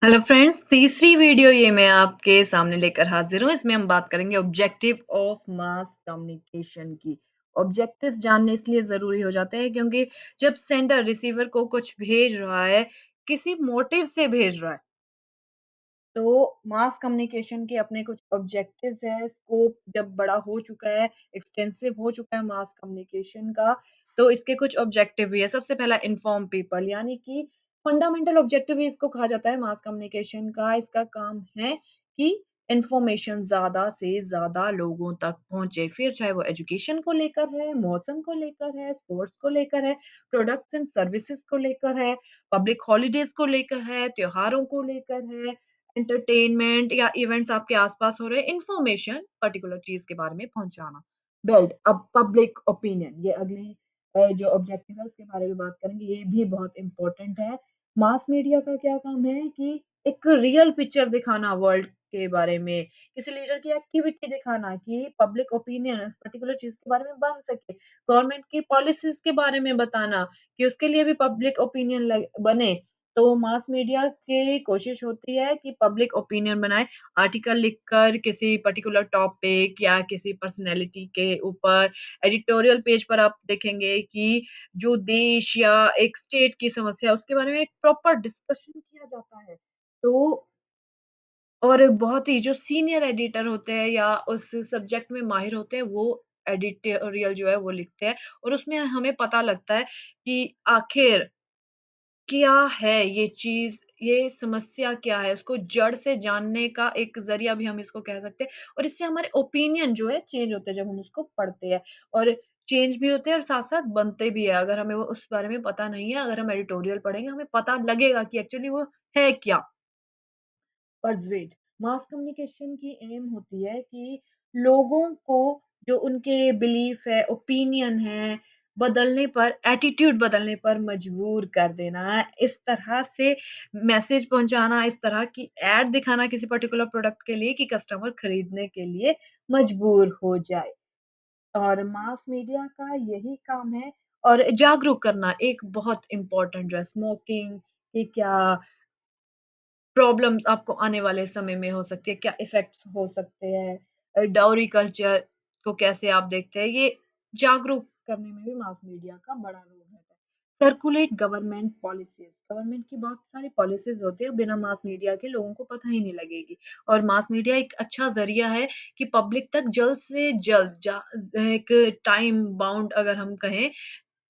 Hello friends, तीसरी video ये मैं आपके सामने लेकर हाजिर हूँ। इसमें हम बात करेंगे ऑब्जेक्टिव ऑफ मास कम्युनिकेशन की। ऑब्जेक्टिव्स जानने इसलिए ज़रूरी हो जाते हैं क्योंकि जब सेंडर रिसीवर को कुछ भेज रहा है, किसी मोटिव से भेज रहा है, तो मास कम्युनिकेशन के अपने कुछ ऑब्जेक्टिव्स हैं, स्कोप जब बड़ा हो चुका है, एक्सटेंसिव हो चुका है मास कम्युनिकेशन का, तो इसके कुछ ऑब्जेक्टिव भी है। सबसे पहला इन्फॉर्म पीपल यानी कि फंडामेंटल ऑब्जेक्टिव ही इसको कहा जाता है मास कम्युनिकेशन का। इसका काम है कि इन्फॉर्मेशन ज़्यादा से ज़्यादा लोगों तक पहुँचे, फिर चाहे वो एजुकेशन को लेकर है, मौसम को लेकर है, स्पोर्ट्स को लेकर है, प्रोडक्ट्स एंड सर्विसेज़ को लेकर है, पब्लिक हॉलिडेज़ को लेकर है, त्योहारों को लेकर है, एंटरटेनमेंट या इवेंट्स आपके आसपास हो रहे इंफॉर्मेशन पर्टिकुलर चीज़ के बारे में पहुँचाना। बिल्ड अब पब्लिक ओपिनियन ये अगले जो ऑब्जेक्टिव है उसके बारे में बात करेंगे, ये भी बहुत इम्पोर्टेंट है। मास मीडिया का क्या काम है कि एक रियल पिक्चर दिखाना वर्ल्ड के बारे में, किसी लीडर की एक्टिविटी दिखाना कि पब्लिक ओपिनियन उस पर्टिकुलर चीज़ के बारे में बन सके, गवर्नमेंट की पॉलिसीज़ के बारे में बताना कि उसके लिए भी पब्लिक ओपिनियन बने। तो मास मीडिया की कोशिश होती है कि पब्लिक ओपिनियन बनाए, आर्टिकल लिखकर किसी पर्टिकुलर टॉपिक या किसी पर्सनैलिटी के ऊपर एडिटोरियल पेज पर आप देखेंगे कि जो देश या एक स्टेट की समस्या है, उसके बारे में एक प्रॉपर डिस्कशन किया जाता है। तो और बहुत ही जो सीनियर एडिटर होते हैं या उस सब्जेक्ट में माहिर होते हैं, वो एडिटोरियल जो है वो लिखते हैं और उसमें हमें पता लगता है कि आखिर क्या है ये चीज़, ये समस्या क्या है? उसको जड़ से जानने का एक ज़रिया भी हम इसको कह सकते हैं और इससे हमारे ओपिनियन जो है चेंज होते हैं जब हम उसको पढ़ते हैं और चेंज भी होते हैं और साथ-साथ बनते भी हैं। अगर हमें वो उस बारे में पता नहीं है, अगर हम एडिटोरियल पढ़ेंगे, हमें पता लगेगा कि एक्चुअली वो है क्या? पर्सुएट मास कम्युनिकेशन की एम होती है कि लोगों को जो उनके बिलीफ है, ओपिनियन है, बदलने पर एटीट्यूड बदलने पर मजबूर कर देना। इस तरह से मैसेज पहुँचाना, इस तरह की एड दिखाना किसी पर्टिकुलर प्रोडक्ट के लिए कि कस्टमर खरीदने के लिए मजबूर हो जाए। और मास मीडिया का यही काम है और जागरूक करना एक बहुत इम्पोर्टेंट जो है स्मोकिंग कि क्या प्रॉब्लम्स आपको आने वाले समय में हो सकती है, क्या इफ़ेक्ट्स हो सकते हैं? डाउरी कल्चर को कैसे आप देखते हैं? ये जागरूक करने में भी मास मीडिया का बड़ा रोल रहता है। सर्कुलेट गवर्नमेंट पॉलिसीज़, गवर्नमेंट की बहुत सारी पॉलिसीज़ होती है, बिना मास मीडिया के लोगों को पता ही नहीं लगेगी और मास मीडिया एक अच्छा ज़रिया है कि पब्लिक तक जल्द से जल्द एक टाइम बाउंड अगर हम कहें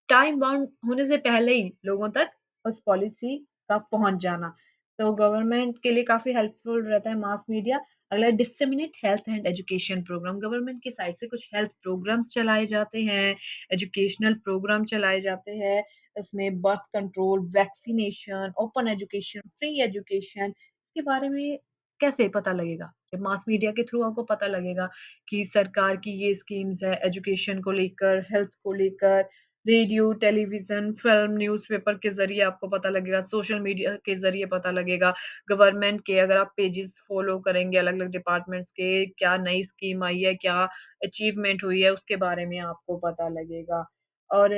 टाइम बाउंड होने से पहले ही लोगों तक उस पॉलिसी का पहुँच जाना। तो गवर्नमेंट के लिए काफ़ी हेल्पफुल रहता है मास मीडिया। अगला disseminate health and education program, government की साइड से कुछ हेल्थ प्रोग्राम्स चलाए जाते हैं, एजुकेशनल प्रोग्राम चलाए जाते हैं। इसमें birth control, vaccination, open education, free education इसके बारे में कैसे पता लगेगा? जब मास मीडिया के थ्रू आपको पता लगेगा कि सरकार की ये स्कीम्स है एजुकेशन को लेकर, हेल्थ को लेकर, रेडियो, टेलीविज़न, फ़िल्म, न्यूज़पेपर के ज़रिए आपको पता लगेगा, सोशल मीडिया के ज़रिए पता लगेगा, गवर्नमेंट के अगर आप पेजेज़ फ़ॉलो करेंगे अलग-अलग डिपार्टमेंट्स के, क्या नई स्कीम आई है, क्या अचीवमेंट हुई है, उसके बारे में आपको पता लगेगा। और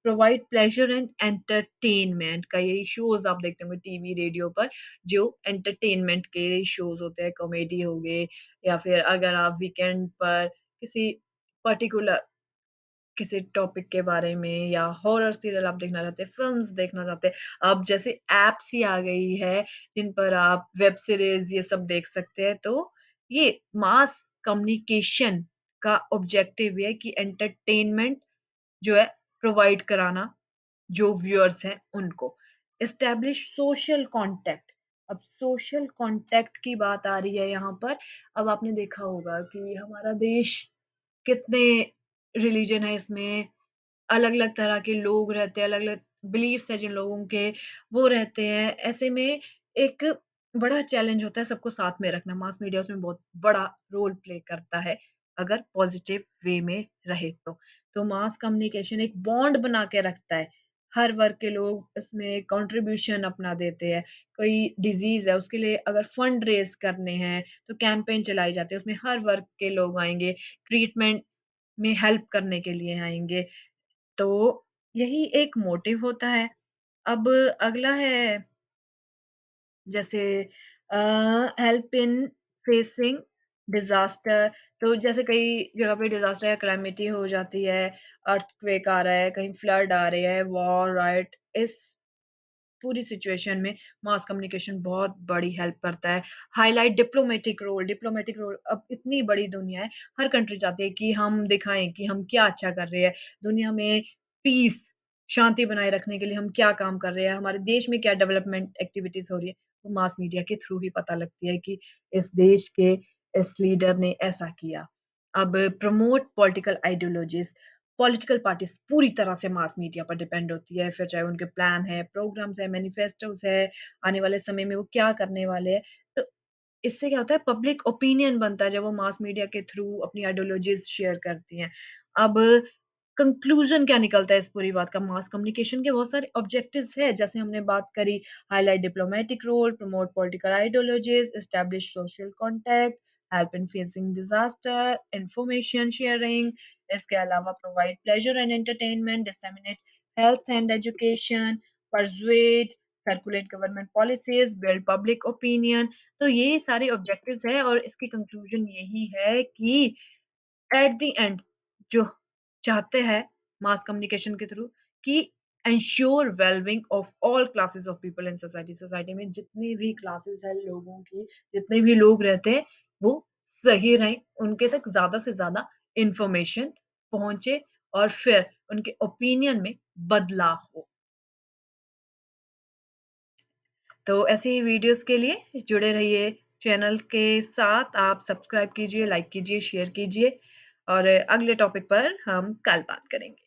प्रोवाइड प्लेज़र एंड एंटरटेनमेंट का यही शोज़ आप देखते होंगे टीवी, रेडियो पर, जो एंटरटेनमेंट के शोज़ होते हैं, कॉमेडी हो गए या फिर अगर आप वीकेंड पर किसी पर्टिकुलर किसी टॉपिक के बारे में या हॉरर सीरियल आप देखना चाहते हैं, फ़िल्म्स देखना चाहते हैं, अब जैसे ऐप्स ही आ गई है, जिन पर आप वेब सीरीज़ ये सब देख सकते हैं, तो ये मास कम्युनिकेशन का ऑब्जेक्टिव ये है कि एंटरटेनमेंट जो है प्रोवाइड कराना, जो व्यूअर्स हैं उनको। एस्टेब्लिश सोशल कॉन्टैक्ट, अब सोशल कॉन्टैक्ट की बात आ रही है यहाँ पर, अब आपने देखा होगा कि हमारा देश कितने रिलीजन है इसमें, अलग-अलग तरह के लोग रहते हैं, अलग-अलग बिलीफ्स हैं जिन लोगों के, वो रहते हैं। ऐसे में एक बड़ा चैलेंज होता है सबको साथ में रखना। मास मीडिया उसमें बहुत बड़ा रोल प्ले करता है, अगर पॉज़िटिव वे में रहे तो। तो मास कम्युनिकेशन एक बॉन्ड बना के रखता है। हर वर्ग के लोग इसमें कंट्रीब्यूशन अपना देते हैं। कोई डिज़ीज़ है, उसके लिए अगर फंड रेज़ करने हैं, तो कैंपेन चलाई जाती है, उसमें हर वर्ग के लोग आएँगे। ट्रीटमेंट में हेल्प करने के लिए आएँगे। तो यही एक मोटिव होता है। अब अगला है जैसे अ, हेल्प इन फेसिंग डिज़ास्टर, तो जैसे कई जगह पे डिज़ास्टर या कैलामिटी हो जाती है, अर्थक्वेक आ रहा है, कहीं फ्लड आ रही है, वॉर, राइट, इस पूरी सिचुएशन में मास कम्युनिकेशन बहुत बड़ी हेल्प करता है। हाइलाइट डिप्लोमैटिक रोल, अब इतनी बड़ी दुनिया है, हर कंट्री चाहती है कि हम दिखाएँ कि हम क्या अच्छा कर रहे हैं। दुनिया में पीस, शांति बनाए रखने के लिए हम क्या काम कर रहे हैं, हमारे देश में क्या डेवलपमेंट एक्टिविटीज़ हो रही है, वो मास मीडिया के थ्रू ही पता लगती है कि इस देश के इस लीडर ने ऐसा किया। अब promote political ideologies, political parties पूरी तरह से मास मीडिया पर डिपेंड होती है, फिर चाहे उनके प्लान है, प्रोग्राम्स हैं, मैनिफेस्टोज़ है, आने वाले समय में वो क्या करने वाले हैं। तो इससे क्या होता है, पब्लिक ओपिनियन बनता है जब वो मास मीडिया के थ्रू अपनी आइडियोलॉजीज़ शेयर करती हैं। अब कंक्लूज़न क्या निकलता है इस पूरी बात का, मास कम्युनिकेशन के बहुत सारे ऑब्जेक्टिव्स हैं, जैसे हमने बात करी, highlight diplomatic role, promote political ideologies, establish social contact, help in facing disaster, information sharing, इसके अलावा provide pleasure and entertainment, disseminate health and education, persuade, circulate government policies, build public opinion. तो ये सारे ऑब्जेक्टिव्स हैं और इसकी conclusion यही है कि एट द एंड जो चाहते हैं मास कम्युनिकेशन के थ्रू कि ensure wellbeing of all classes of people in society, society में जितनी भी क्लासेस हैं लोगों की, जितने भी लोग रहते हैं, वो सही रहें, उनके तक ज़्यादा से ज़्यादा इन्फॉर्मेशन पहुँचे और फिर उनके ओपिनियन में बदलाव हो। तो ऐसी ही वीडियोज़ के लिए जुड़े रहिए चैनल के साथ, आप सब्सक्राइब कीजिए, लाइक कीजिए, शेयर कीजिए और अगले टॉपिक पर हम कल बात करेंगे।